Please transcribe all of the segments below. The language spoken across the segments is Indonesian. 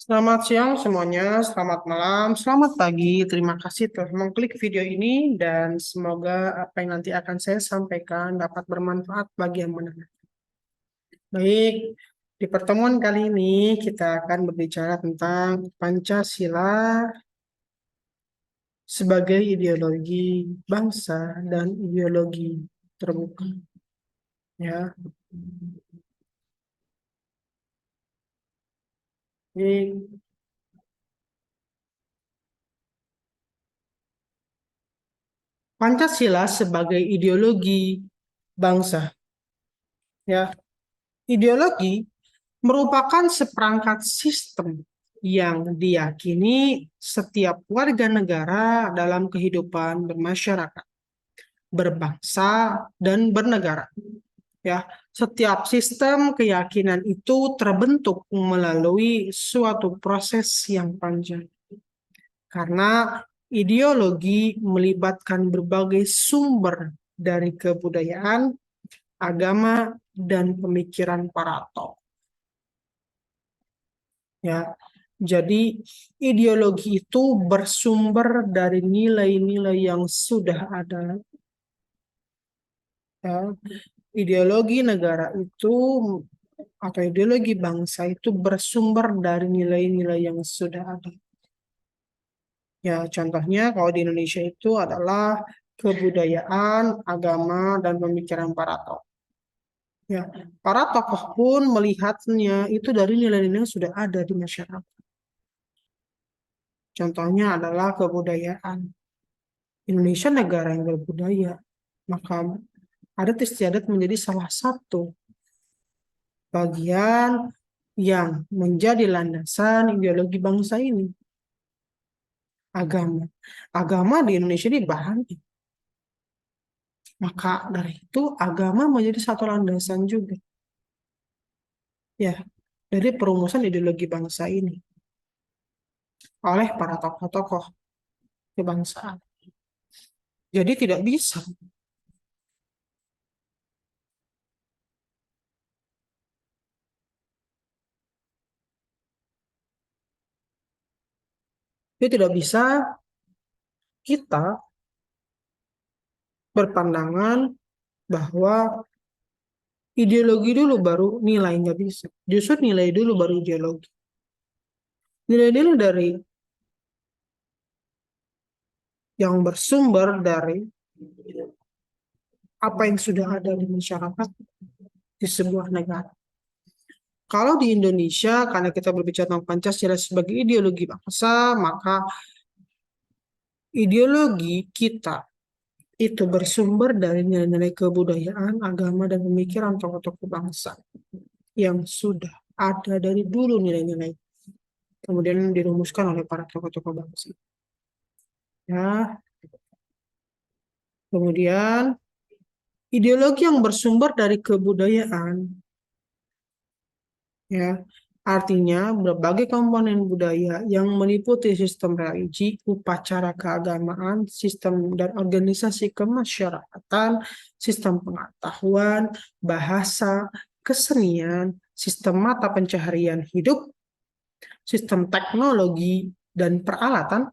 Selamat siang semuanya, selamat malam, selamat pagi. Terima kasih telah mengklik video ini dan semoga apa yang nanti akan saya sampaikan dapat bermanfaat bagi yang mendengar. Baik, di pertemuan kali ini kita akan berbicara tentang Pancasila sebagai ideologi bangsa dan ideologi terbuka. Ya, ini Pancasila sebagai ideologi bangsa. Ya, ideologi merupakan seperangkat sistem yang diyakini setiap warga negara dalam kehidupan bermasyarakat, berbangsa, dan bernegara. Ya, setiap sistem keyakinan itu terbentuk melalui suatu proses yang panjang. Karena ideologi melibatkan berbagai sumber dari kebudayaan, agama, dan pemikiran para tokoh. Ya, jadi ideologi itu bersumber dari nilai-nilai yang sudah ada. Ya. Ideologi negara itu atau ideologi bangsa itu bersumber dari nilai-nilai yang sudah ada. Ya, contohnya kalau di Indonesia itu adalah kebudayaan, agama, dan pemikiran para tokoh. Ya, para tokoh pun melihatnya itu dari nilai-nilai yang sudah ada di masyarakat. Contohnya adalah kebudayaan. Indonesia negara yang berbudaya, maka adat istiadat menjadi salah satu bagian yang menjadi landasan ideologi bangsa ini. Agama. Agama di Indonesia ini banyak. Maka dari itu agama menjadi satu landasan juga. Ya, dari perumusan ideologi bangsa ini oleh para tokoh-tokoh kebangsaan. Jadi tidak bisa. Jadi tidak bisa kita berpandangan bahwa ideologi dulu baru nilai, nggak bisa. Justru nilai dulu baru ideologi. Nilai-nilai dari yang bersumber dari apa yang sudah ada di masyarakat di sebuah negara. Kalau di Indonesia, karena kita berbicara tentang Pancasila sebagai ideologi bangsa, maka ideologi kita itu bersumber dari nilai-nilai kebudayaan, agama, dan pemikiran tokoh-tokoh bangsa yang sudah ada dari dulu nilai-nilai. Kemudian dirumuskan oleh para tokoh-tokoh bangsa. Ya, kemudian ideologi yang bersumber dari kebudayaan, ya, artinya berbagai komponen budaya yang meliputi sistem religi, upacara keagamaan, sistem dan organisasi kemasyarakatan, sistem pengetahuan, bahasa, kesenian, sistem mata pencaharian hidup, sistem teknologi, dan peralatan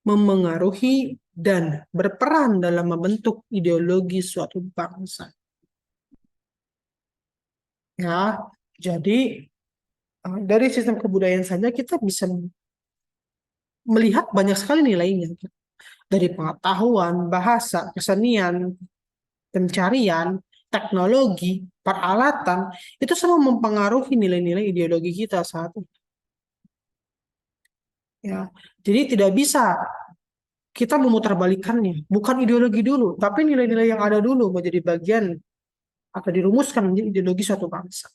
memengaruhi dan berperan dalam membentuk ideologi suatu bangsa. Ya, jadi dari sistem kebudayaan saja kita bisa melihat banyak sekali nilainya. Dari pengetahuan, bahasa, kesenian, pencarian, teknologi, peralatan, itu semua mempengaruhi nilai-nilai ideologi kita saat ini. Ya, jadi tidak bisa kita memutarbalikannya. Bukan ideologi dulu, tapi nilai-nilai yang ada dulu menjadi bagian atau dirumuskan menjadi ideologi suatu bangsa.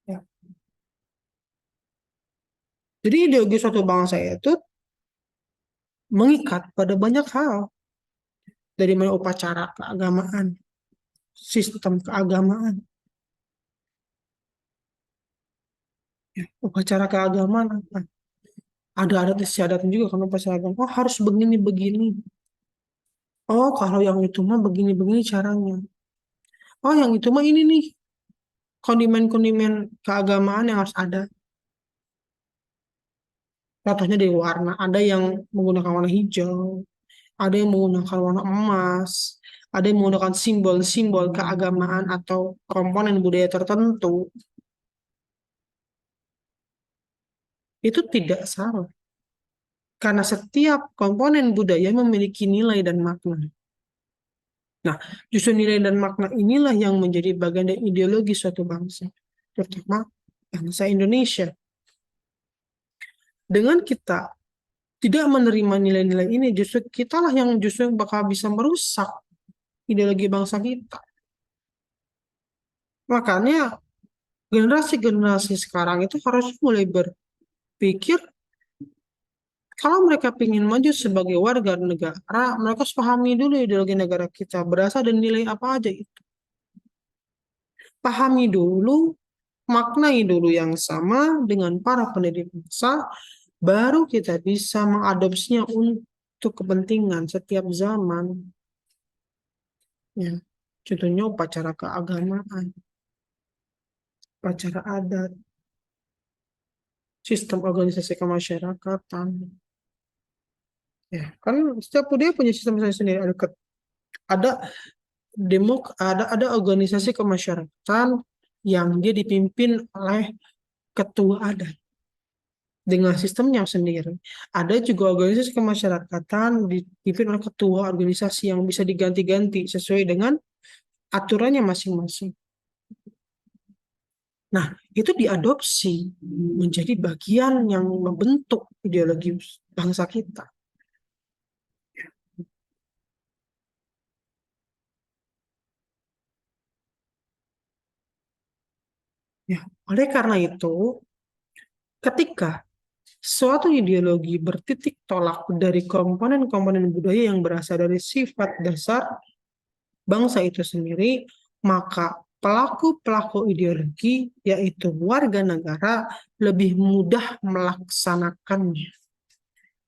Ya. Jadi ideologi suatu bangsa itu mengikat pada banyak hal. Dari mulai upacara keagamaan, sistem keagamaan, ya, upacara keagamaan apa? Ada adat istiadat juga kan upacara agama. Oh harus begini-begini. Oh kalau yang itu mah begini-begini caranya. Oh yang itu mah ini nih kondimen-kondimen keagamaan yang harus ada. Contohnya dari warna, ada yang menggunakan warna hijau, ada yang menggunakan warna emas, ada yang menggunakan simbol-simbol keagamaan atau komponen budaya tertentu. Itu tidak salah, karena setiap komponen budaya memiliki nilai dan makna. Nah, justru nilai dan makna inilah yang menjadi bagian dari ideologi suatu bangsa, terutama bangsa Indonesia. Dengan kita tidak menerima nilai-nilai ini, justru kitalah yang justru bakal bisa merusak ideologi bangsa kita. Makanya generasi-generasi sekarang itu harus mulai berpikir kalau mereka ingin maju sebagai warga negara, mereka harus pahami dulu ideologi negara kita berasal dari nilai apa aja itu. Pahami dulu, maknai dulu yang sama dengan para pendiri bangsa, baru kita bisa mengadopsinya untuk kepentingan setiap zaman. Ya, contohnya upacara keagamaan, upacara adat, sistem organisasi kemasyarakatan. Ya, kan setiap budaya punya sistem sendiri. Ada ada organisasi kemasyarakatan yang dia dipimpin oleh ketua adat dengan sistemnya sendiri. Ada juga organisasi kemasyarakatan dipimpin oleh ketua organisasi yang bisa diganti-ganti sesuai dengan aturannya masing-masing. Nah, itu diadopsi menjadi bagian yang membentuk ideologi bangsa kita. Ya, oleh karena itu, ketika suatu ideologi bertitik tolak dari komponen-komponen budaya yang berasal dari sifat dasar bangsa itu sendiri, maka pelaku-pelaku ideologi, yaitu warga negara, lebih mudah melaksanakannya.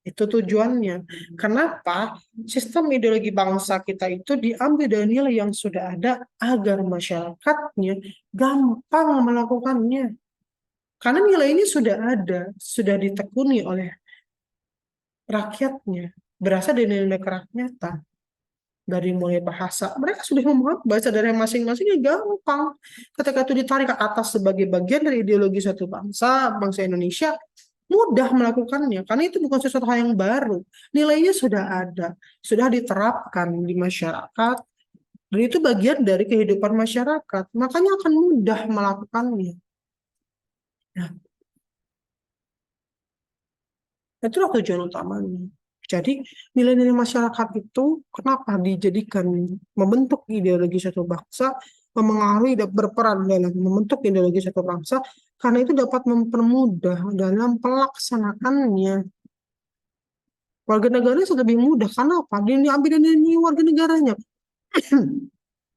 Itu tujuannya. Kenapa? Sistem ideologi bangsa kita itu diambil dari nilai yang sudah ada agar masyarakatnya gampang melakukannya. Karena nilai ini sudah ada, sudah ditekuni oleh rakyatnya, berasal dari nilai kerakyatan. Dari mulai bahasa, mereka sudah memahami bahasa dari masing-masingnya gampang. Ketika itu ditarik ke atas sebagai bagian dari ideologi suatu bangsa, bangsa Indonesia, mudah melakukannya. Karena itu bukan sesuatu hal yang baru. Nilainya sudah ada, sudah diterapkan di masyarakat, dan itu bagian dari kehidupan masyarakat. Makanya akan mudah melakukannya. Nah, itulah tujuan utamanya. Jadi nilai-nilai masyarakat itu kenapa dijadikan membentuk ideologi suatu bangsa, memengaruhi dan berperan dalam membentuk ideologi suatu bangsa, karena itu dapat mempermudah dalam pelaksanaannya. Warga negaranya sudah lebih mudah, karena apa? Dia diambil dari warga negaranya.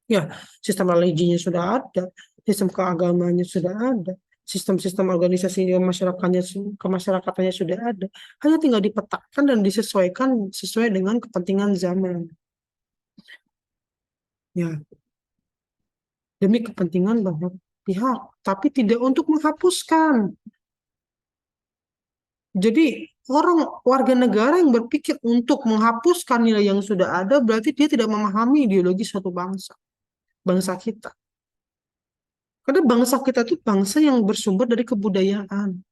Ya, sistem religinya sudah ada, sistem keagamaannya sudah ada, sistem-sistem organisasi kemasyarakatan sudah ada. Hanya tinggal dipetakan dan disesuaikan sesuai dengan kepentingan zaman. Ya, demi kepentingan banyak pihak, tapi tidak untuk menghapuskan. Jadi, orang warga negara yang berpikir untuk menghapuskan nilai yang sudah ada, berarti dia tidak memahami ideologi suatu bangsa, bangsa kita. Karena bangsa kita itu bangsa yang bersumber dari kebudayaan.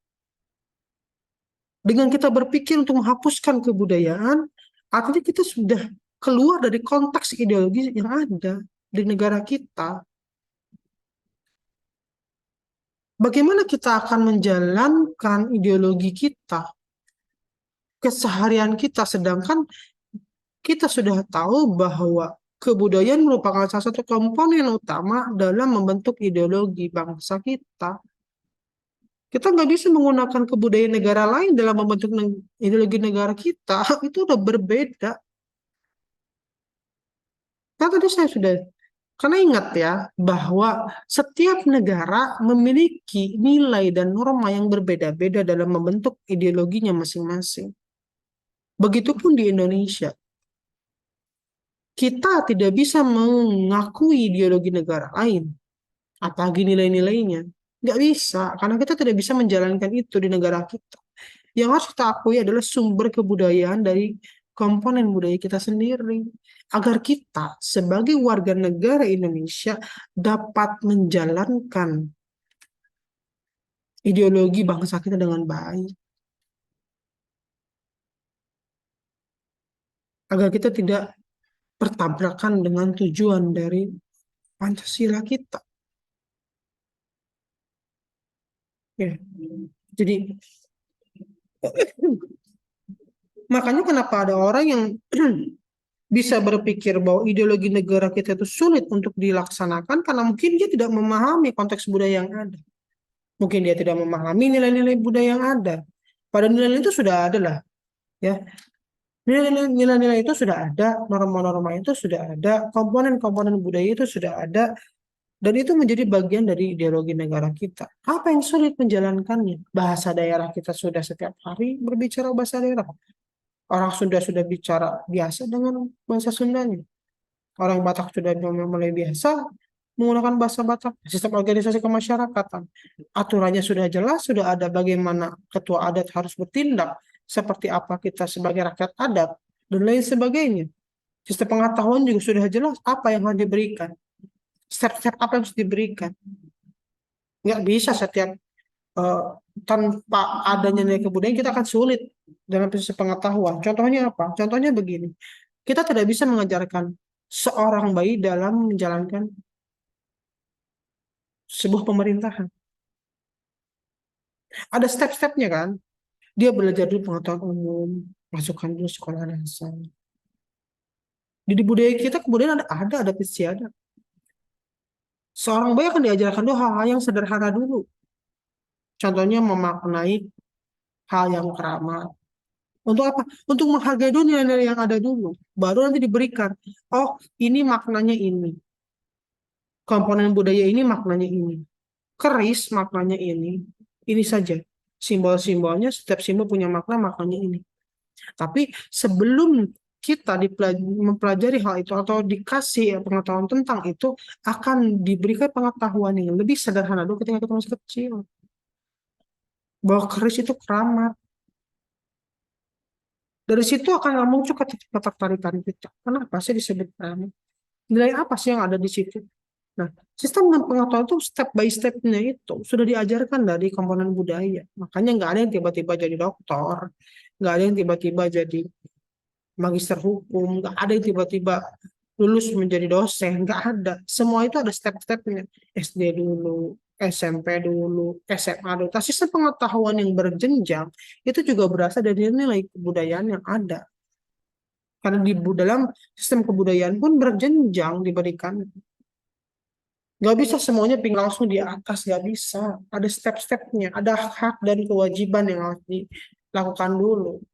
Dengan kita berpikir untuk menghapuskan kebudayaan, artinya kita sudah keluar dari konteks ideologi yang ada di negara kita. Bagaimana kita akan menjalankan ideologi kita, keseharian kita, sedangkan kita sudah tahu bahwa kebudayaan merupakan salah satu komponen utama dalam membentuk ideologi bangsa kita. Kita nggak bisa menggunakan kebudayaan negara lain dalam membentuk ideologi negara kita. Itu udah berbeda. Kan tadi saya sudah, karena ingat ya, bahwa setiap negara memiliki nilai dan norma yang berbeda-beda dalam membentuk ideologinya masing-masing. Begitupun di Indonesia. Kita tidak bisa mengakui ideologi negara lain, apalagi nilai-nilainya. Nggak bisa, karena kita tidak bisa menjalankan itu di negara kita. Yang harus kita akui adalah sumber kebudayaan dari komponen budaya kita sendiri. Agar kita sebagai warga negara Indonesia dapat menjalankan ideologi bangsa kita dengan baik. Agar kita tidak bertabrakan dengan tujuan dari Pancasila kita. Ya. Jadi makanya kenapa ada orang yang bisa berpikir bahwa ideologi negara kita itu sulit untuk dilaksanakan karena mungkin dia tidak memahami konteks budaya yang ada. Mungkin dia tidak memahami nilai-nilai budaya yang ada. Pada nilai itu sudah ada lah, ya. Nilai-nilai itu sudah ada, norma-norma itu sudah ada, komponen-komponen budaya itu sudah ada, dan itu menjadi bagian dari ideologi negara kita. Apa yang sulit menjalankannya? Bahasa daerah kita sudah setiap hari berbicara bahasa daerah. Orang Sunda sudah bicara biasa dengan bahasa Sundanya. Orang Batak sudah mulai biasa menggunakan bahasa Batak. Sistem organisasi kemasyarakatan. Aturannya sudah jelas, sudah ada bagaimana ketua adat harus bertindak, seperti apa kita sebagai rakyat adat, dan lain sebagainya. Sistem pengetahuan juga sudah jelas apa yang harus diberikan. Step-step apa yang harus diberikan. Nggak bisa setiap eh, tanpa adanya nilai kebudayaan kita akan sulit dalam proses pengetahuan. Contohnya apa? Contohnya begini. Kita tidak bisa mengajarkan seorang bayi dalam menjalankan sebuah pemerintahan. Ada step-stepnya kan? Dia belajar dulu pengetahuan umum, masukkan dulu sekolah dasar. Di budaya kita kemudian ada istiadat. Seorang bayi akan diajarkan dulu hal-hal yang sederhana dulu. Contohnya memaknai hal yang keramat. Untuk apa? Untuk menghargai dulu nilai-nilai yang ada dulu. Baru nanti diberikan. Oh, ini maknanya ini. Komponen budaya ini maknanya ini. Keris maknanya ini. Ini saja. Simbol-simbolnya, setiap simbol punya makna, maknanya ini. Tapi sebelum kita mempelajari hal itu atau dikasih pengetahuan tentang itu, akan diberikan pengetahuan yang lebih sederhana dulu ketika kita masih kecil. Bahwa keris itu keramat. Dari situ akan muncul ketertarikan kita. Kenapa sih disebut keramat? Nilai apa sih yang ada di situ? Nah, sistem pengetahuan itu step by step-nya itu sudah diajarkan dari komponen budaya. Makanya nggak ada yang tiba-tiba jadi dokter, nggak ada yang tiba-tiba jadi magister hukum, nggak ada yang tiba-tiba lulus menjadi dosen, nggak ada. Semua itu ada step-stepnya. SD dulu, SMP dulu, SMA dulu. Nah, sistem pengetahuan yang berjenjang itu juga berasal dari nilai kebudayaan yang ada. Karena di dalam sistem kebudayaan pun berjenjang diberikan. Nggak bisa semuanya ping langsung di atas, nggak bisa. Ada step-stepnya, ada hak dan kewajiban yang harus dilakukan dulu.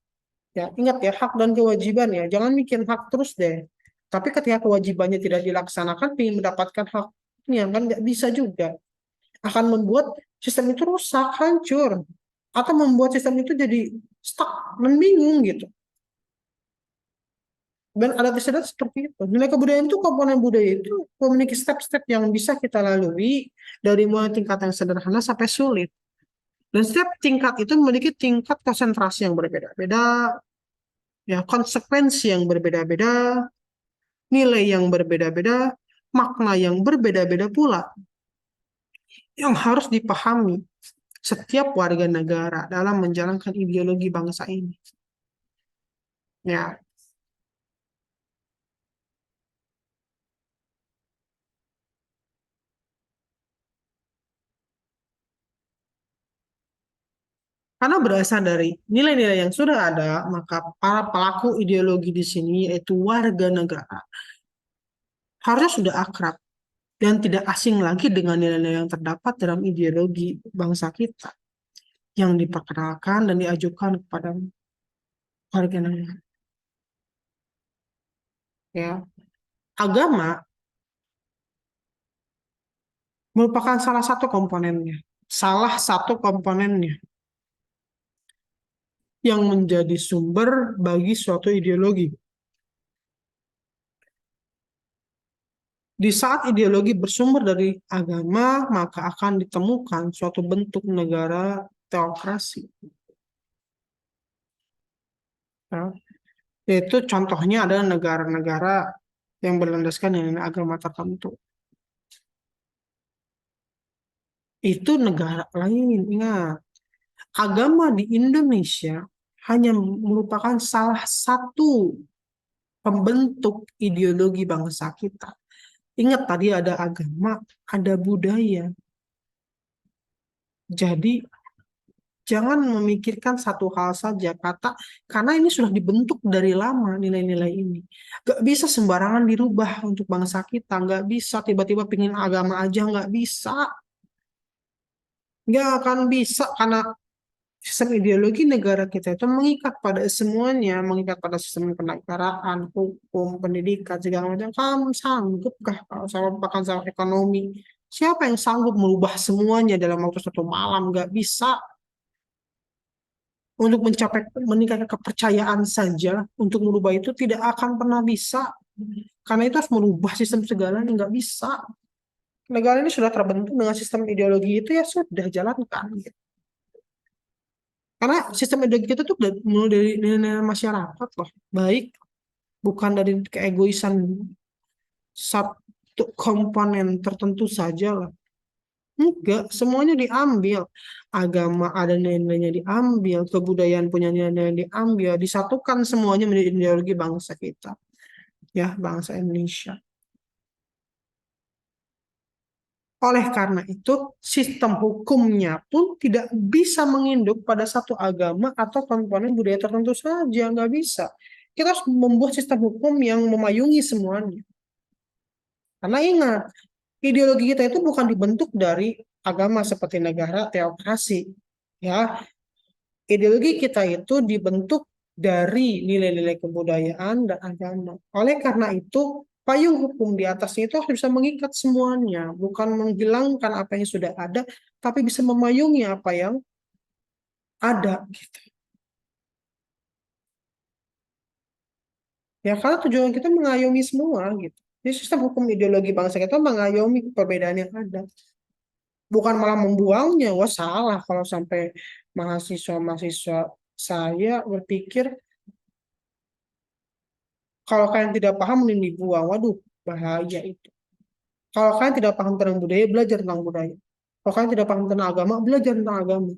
Ya, ingat ya, hak dan kewajiban ya. Jangan mikir hak terus deh. Tapi ketika kewajibannya tidak dilaksanakan, ingin mendapatkan haknya kan nggak bisa juga. Akan membuat sistem itu rusak, hancur. Atau membuat sistem itu jadi stuck, membingung gitu. Dan adat istiadat seperti itu. Nilai kebudayaan itu, komponen budaya itu memiliki step-step yang bisa kita lalui dari mulai tingkat yang sederhana sampai sulit. Dan setiap tingkat itu memiliki tingkat konsentrasi yang berbeda-beda, ya konsekuensi yang berbeda-beda, nilai yang berbeda-beda, makna yang berbeda-beda pula yang harus dipahami setiap warga negara dalam menjalankan ideologi bangsa ini. Ya, karena berasal dari nilai-nilai yang sudah ada, maka para pelaku ideologi di sini, yaitu warga negara, harusnya sudah akrab dan tidak asing lagi dengan nilai-nilai yang terdapat dalam ideologi bangsa kita yang diperkenalkan dan diajukan kepada warga negara. Ya, agama merupakan salah satu komponennya. Salah satu komponennya yang menjadi sumber bagi suatu ideologi. Di saat ideologi bersumber dari agama, maka akan ditemukan suatu bentuk negara teokrasi. Ya. Yaitu contohnya adalah negara-negara yang berlandaskan dengan agama tertentu. Itu negara lain. Ingat, agama di Indonesia hanya merupakan salah satu pembentuk ideologi bangsa kita. Ingat tadi ada agama, ada budaya. Jadi jangan memikirkan satu hal saja karena ini sudah dibentuk dari lama nilai-nilai ini. Gak bisa sembarangan dirubah untuk bangsa kita, gak bisa tiba-tiba pingin agama aja, gak bisa. Gak akan bisa karena sistem ideologi negara kita itu mengikat pada semuanya, mengikat pada sistem kenegaraan, hukum, pendidikan, segala macam. Kamu sanggupkah kalau sama bahkan sama ekonomi? Siapa yang sanggup merubah semuanya dalam waktu satu malam? Gak bisa. Untuk mencapai meningkatkan kepercayaan saja untuk merubah itu tidak akan pernah bisa karena itu harus merubah sistem segalanya nggak bisa. Negara ini sudah terbentuk dengan sistem ideologi itu ya sudah jalankan gitu. Karena sistem ideologi kita tuh mulai dari nilai-nilai masyarakat loh, baik, bukan dari keegoisan satu komponen tertentu saja lah. Enggak, semuanya diambil. Agama ada nilai-nilainya diambil, kebudayaan punya nilai-nilai diambil, disatukan semuanya menjadi ideologi bangsa kita, ya, bangsa Indonesia. Oleh karena itu, sistem hukumnya pun tidak bisa menginduk pada satu agama atau komponen budaya tertentu saja, nggak bisa. Kita harus membuat sistem hukum yang memayungi semuanya. Karena ingat, ideologi kita itu bukan dibentuk dari agama seperti negara teokrasi, ya. Ideologi kita itu dibentuk dari nilai-nilai kebudayaan dan agama. Oleh karena itu, payung hukum di atasnya itu harus bisa mengikat semuanya, bukan menghilangkan apa yang sudah ada, tapi bisa memayungi apa yang ada. Ya, karena tujuan kita mengayomi semua gitu. Jadi sistem hukum ideologi bangsa kita mengayomi perbedaan yang ada. Bukan malah membuangnya. Wah, salah kalau sampai mahasiswa-mahasiswa saya berpikir kalau kalian tidak paham mending dibuang. Waduh, bahaya itu. Kalau kalian tidak paham tentang budaya, belajar tentang budaya. Kalau kalian tidak paham tentang agama, belajar tentang agama.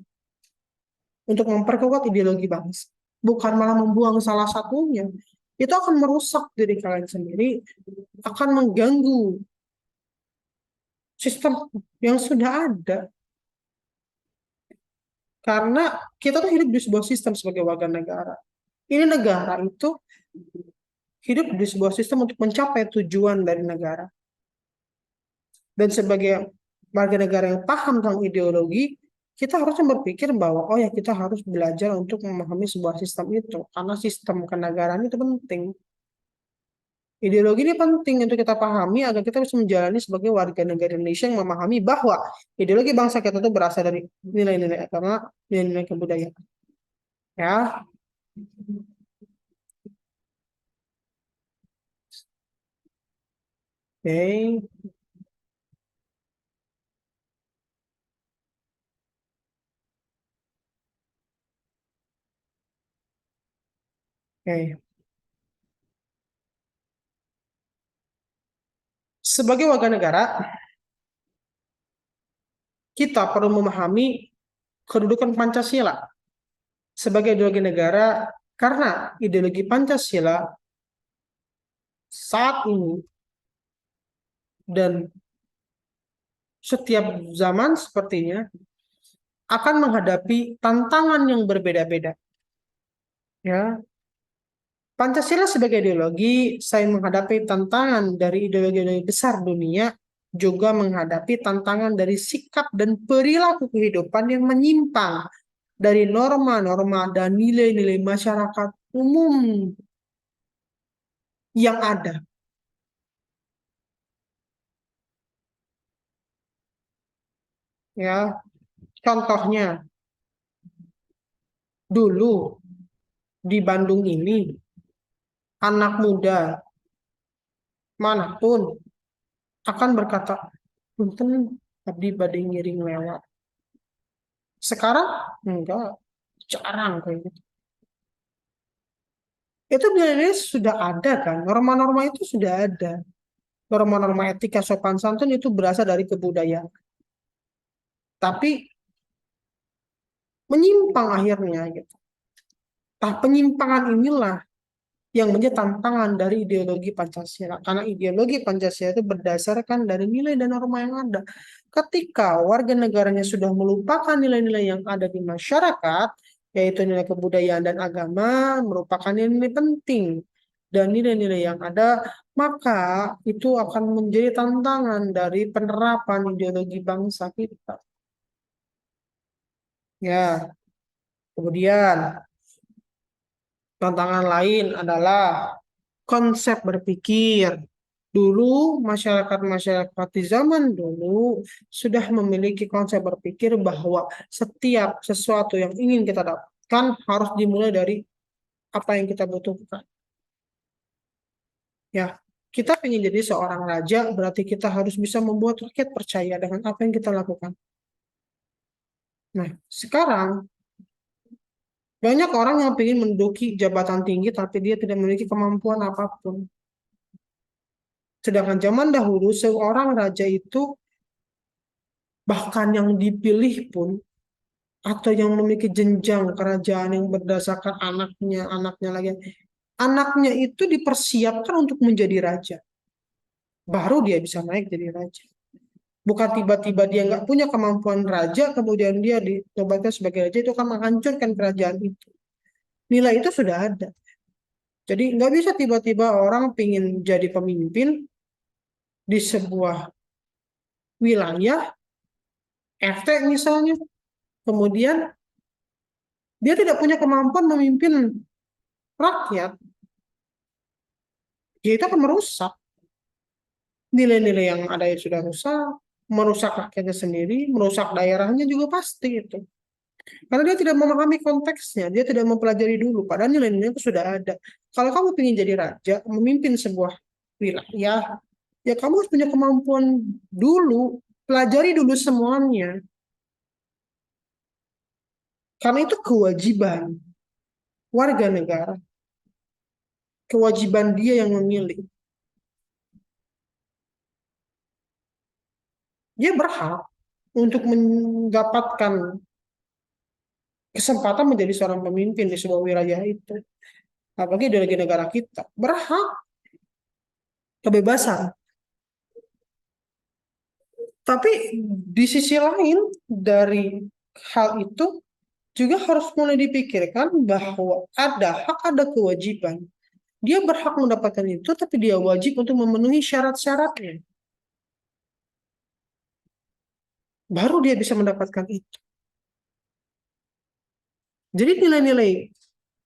Untuk memperkuat ideologi bangsa. Bukan malah membuang salah satunya. Itu akan merusak diri kalian sendiri, akan mengganggu sistem yang sudah ada. Karena kita tuh hidup di sebuah sistem sebagai warga negara. Ini negara itu hidup di sebuah sistem untuk mencapai tujuan dari negara. Dan sebagai warga negara yang paham tentang ideologi, kita harusnya berpikir bahwa oh ya kita harus belajar untuk memahami sebuah sistem itu. Karena sistem kenegaraan itu penting. Ideologi ini penting untuk kita pahami agar kita bisa menjalani sebagai warga negara Indonesia yang memahami bahwa ideologi bangsa kita itu berasal dari nilai-nilai agama, nilai-nilai kebudayaan. Ya, oke, oke. Sebagai warga negara, kita perlu memahami kedudukan Pancasila sebagai ideologi negara karena ideologi Pancasila saat ini dan setiap zaman sepertinya akan menghadapi tantangan yang berbeda-beda. Ya, Pancasila sebagai ideologi selain menghadapi tantangan dari ideologi besar dunia, juga menghadapi tantangan dari sikap dan perilaku kehidupan yang menyimpang dari norma-norma dan nilai-nilai masyarakat umum yang ada. Ya, contohnya dulu di Bandung ini anak muda manapun akan berkata, punten abdi bade ngiring lewat. Sekarang enggak, jarang kayak gitu. Itu nilai-nilai sudah ada kan, norma-norma itu sudah ada. Norma-norma etika sopan santun itu berasal dari kebudayaan. Tapi menyimpang akhirnya gitu. Nah, penyimpangan inilah yang menjadi tantangan dari ideologi Pancasila. Karena ideologi Pancasila itu berdasarkan dari nilai dan norma yang ada. Ketika warga negaranya sudah melupakan nilai-nilai yang ada di masyarakat, yaitu nilai kebudayaan dan agama, merupakan nilai-nilai penting. Dan nilai-nilai yang ada, maka itu akan menjadi tantangan dari penerapan ideologi bangsa kita. Ya, kemudian tantangan lain adalah konsep berpikir. Dulu, masyarakat-masyarakat di zaman dulu sudah memiliki konsep berpikir bahwa setiap sesuatu yang ingin kita dapatkan harus dimulai dari apa yang kita butuhkan. Ya, kita ingin jadi seorang raja, berarti kita harus bisa membuat rakyat percaya dengan apa yang kita lakukan. Nah, sekarang banyak orang yang ingin menduduki jabatan tinggi, tapi dia tidak memiliki kemampuan apapun. Sedangkan zaman dahulu, seorang raja itu bahkan yang dipilih pun atau yang memiliki jenjang kerajaan yang berdasarkan anaknya lagi. Anaknya itu dipersiapkan untuk menjadi raja. Baru dia bisa naik jadi raja. Bukan tiba-tiba dia nggak punya kemampuan raja, kemudian dia dinobatkan sebagai raja, itu akan menghancurkan kerajaan itu. Nilai itu sudah ada. Jadi nggak bisa tiba-tiba orang pingin jadi pemimpin di sebuah wilayah, RT misalnya, kemudian dia tidak punya kemampuan memimpin rakyat, ya itu akan merusak nilai-nilai yang ada yang sudah rusak, merusak rakyatnya sendiri, merusak daerahnya juga pasti itu. Karena dia tidak memahami konteksnya, dia tidak mempelajari dulu, padahal nilai-nilai itu sudah ada. Kalau kamu ingin jadi raja, memimpin sebuah wilayah, ya kamu harus punya kemampuan dulu, pelajari dulu semuanya. Karena itu kewajiban warga negara, kewajiban dia yang memilih. Dia berhak untuk mendapatkan kesempatan menjadi seorang pemimpin di sebuah wilayah itu. Apalagi ideologi negara kita. Berhak kebebasan. Tapi di sisi lain dari hal itu juga harus mulai dipikirkan bahwa ada hak, ada kewajiban. Dia berhak mendapatkan itu, tapi dia wajib untuk memenuhi syarat-syaratnya. Baru dia bisa mendapatkan itu. Jadi nilai-nilai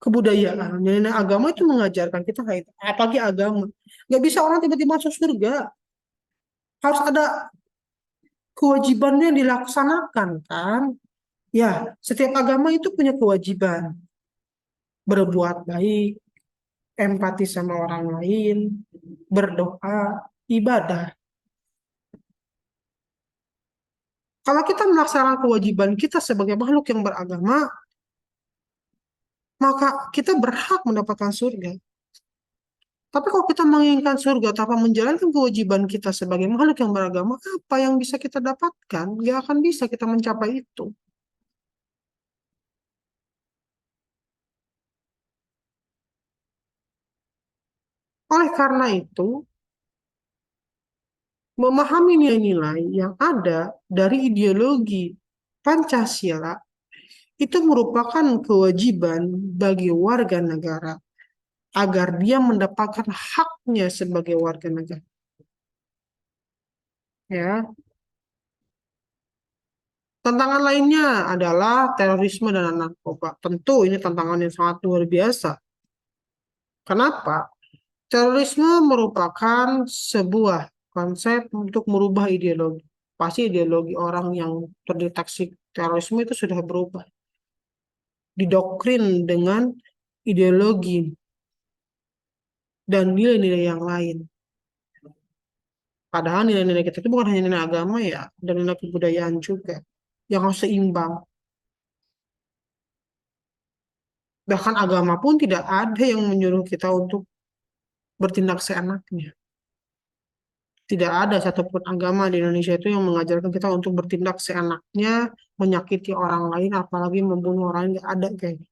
kebudayaan, nilai agama itu mengajarkan kita kayak itu. Apalagi agama. Gak bisa orang tiba-tiba masuk surga. Harus ada kewajibannya yang dilaksanakan kan. Ya, setiap agama itu punya kewajiban. Berbuat baik, empati sama orang lain, berdoa, ibadah. Kalau kita melaksanakan kewajiban kita sebagai makhluk yang beragama, maka kita berhak mendapatkan surga. Tapi kalau kita menginginkan surga tanpa menjalankan kewajiban kita sebagai makhluk yang beragama, apa yang bisa kita dapatkan? Gak akan bisa kita mencapai itu. Oleh karena itu, memahami nilai-nilai yang ada dari ideologi Pancasila itu merupakan kewajiban bagi warga negara agar dia mendapatkan haknya sebagai warga negara. Ya, tantangan lainnya adalah terorisme dan narkoba. Tentu ini tantangan yang sangat luar biasa. Kenapa? Terorisme merupakan sebuah konsep untuk merubah ideologi. Pasti ideologi orang yang terdeteksi terorisme itu sudah berubah. Didoktrin dengan ideologi dan nilai-nilai yang lain. Padahal nilai-nilai kita itu bukan hanya nilai agama ya, dan nilai kebudayaan juga yang harus seimbang. Bahkan agama pun tidak ada yang menyuruh kita untuk bertindak seenaknya. Tidak ada satupun agama di Indonesia itu yang mengajarkan kita untuk bertindak seenaknya, menyakiti orang lain, apalagi membunuh orang lain. Nggak ada kayaknya.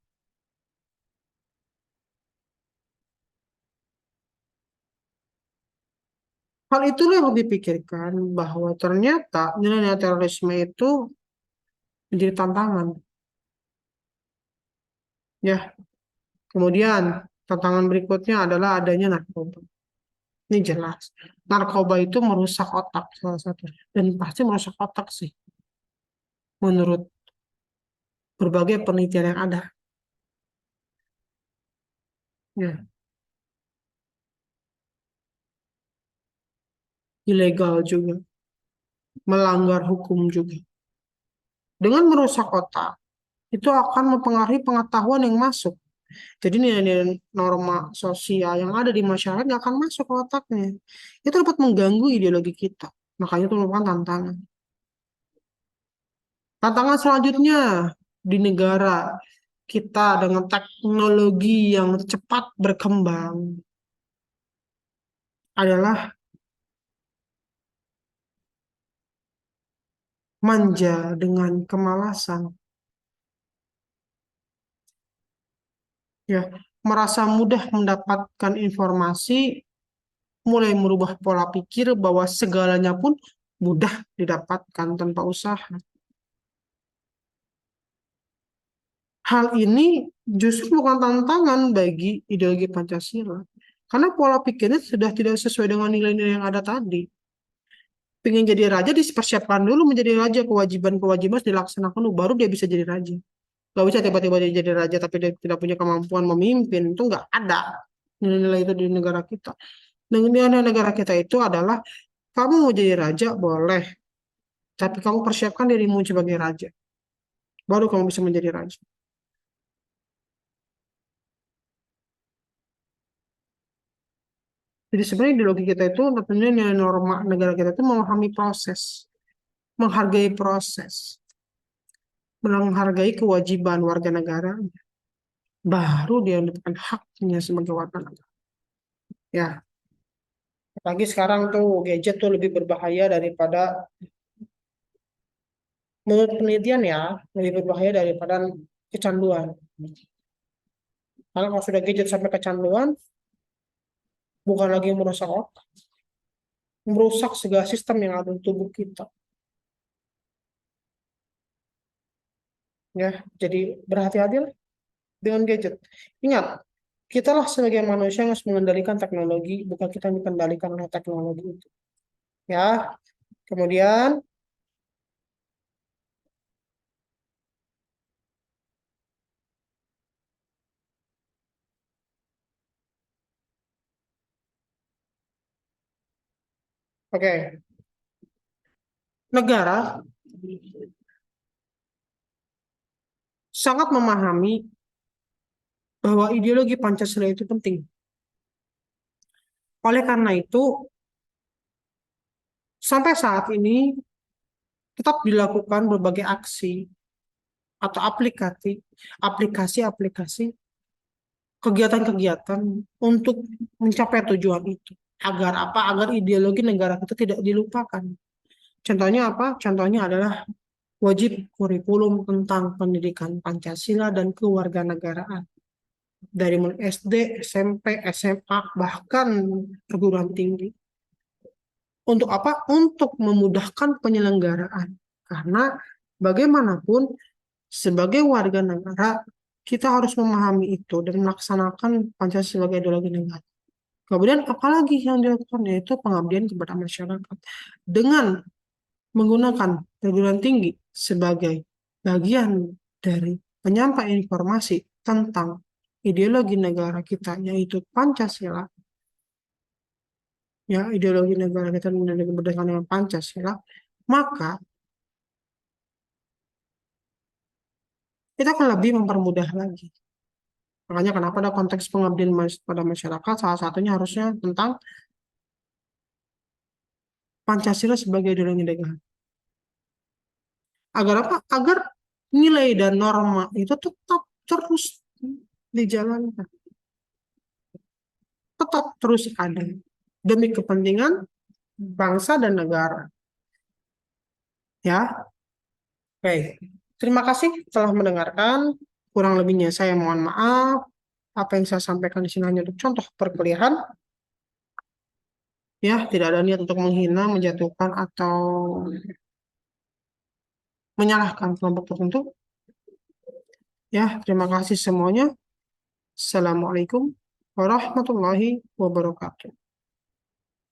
Hal itulah yang dipikirkan bahwa ternyata nilai-nilai terorisme itu menjadi tantangan. Ya, kemudian tantangan berikutnya adalah adanya narkoba. Ini jelas. Narkoba itu merusak otak salah satu. Dan pasti merusak otak sih, menurut berbagai penelitian yang ada. Ya, ilegal juga, melanggar hukum juga. Dengan merusak otak, itu akan mempengaruhi pengetahuan yang masuk. Jadi nilai-nilai norma sosial yang ada di masyarakat nggak akan masuk ke otaknya. Itu dapat mengganggu ideologi kita. Makanya itu merupakan tantangan. Tantangan selanjutnya di negara kita dengan teknologi yang cepat berkembang adalah manja dengan kemalasan. Ya, merasa mudah mendapatkan informasi, mulai merubah pola pikir bahwa segalanya pun mudah didapatkan tanpa usaha. Hal ini justru bukan tantangan bagi ideologi Pancasila. Karena pola pikirnya sudah tidak sesuai dengan nilai-nilai yang ada tadi. Pengen jadi raja dipersiapkan dulu menjadi raja, kewajiban-kewajiban dilaksanakan dulu, baru dia bisa jadi raja. Gak bisa tiba-tiba dia jadi raja tapi dia tidak punya kemampuan memimpin. Itu nggak ada nilai-nilai itu di negara kita. Nilai negara kita itu adalah kamu mau jadi raja boleh, tapi kamu persiapkan dirimu sebagai raja. Baru kamu bisa menjadi raja. Jadi sebenarnya ideologi kita itu tentunya nilai norma negara kita itu memahami proses, menghargai proses, menghargai kewajiban warga negara, baru dia mendapatkan haknya sebagai warga negara. Ya, apalagi sekarang tuh gadget tuh lebih berbahaya daripada, menurut penelitian ya, lebih berbahaya daripada kecanduan. Karena kalau sudah gadget sampai kecanduan, bukan lagi merusak otak, merusak segala sistem yang ada di tubuh kita. Ya, jadi berhati-hatilah dengan gadget. Ingat, kita lah sebagai manusia yang harus mengendalikan teknologi, bukan kita yang dikendalikan oleh teknologi itu. Ya, kemudian, oke, negara sangat memahami bahwa ideologi Pancasila itu penting. Oleh karena itu, sampai saat ini tetap dilakukan berbagai aksi atau aplikasi-aplikasi, kegiatan-kegiatan untuk mencapai tujuan itu. Agar apa? Agar ideologi negara kita tidak dilupakan. Contohnya apa? Contohnya adalah wajib kurikulum tentang pendidikan Pancasila dan kewarganegaraan. Dari mulai SD, SMP, SMA, bahkan perguruan tinggi. Untuk apa? Untuk memudahkan penyelenggaraan. Karena bagaimanapun sebagai warga negara kita harus memahami itu dan melaksanakan Pancasila sebagai ideologi negara. Kemudian apalagi yang dilakukan yaitu pengabdian kepada masyarakat dengan menggunakan perguruan tinggi sebagai bagian dari penyampai informasi tentang ideologi negara kita yaitu Pancasila, ya ideologi negara kita berdasarkan dengan Pancasila, maka kita akan lebih mempermudah lagi. Makanya kenapa ada konteks pengabdian pada masyarakat, salah satunya harusnya tentang Pancasila sebagai ideologi negara. Agar apa? Agar nilai dan norma itu tetap terus dijalankan. Tetap terus ada demi kepentingan bangsa dan negara. Ya, baik. Terima kasih telah mendengarkan. Kurang lebihnya saya mohon maaf. Apa yang saya sampaikan di sini hanya untuk contoh perkuliahan. Ya, tidak ada niat untuk menghina, menjatuhkan, atau menyalahkan kelompok tertentu. Ya, terima kasih semuanya. Assalamualaikum warahmatullahi wabarakatuh.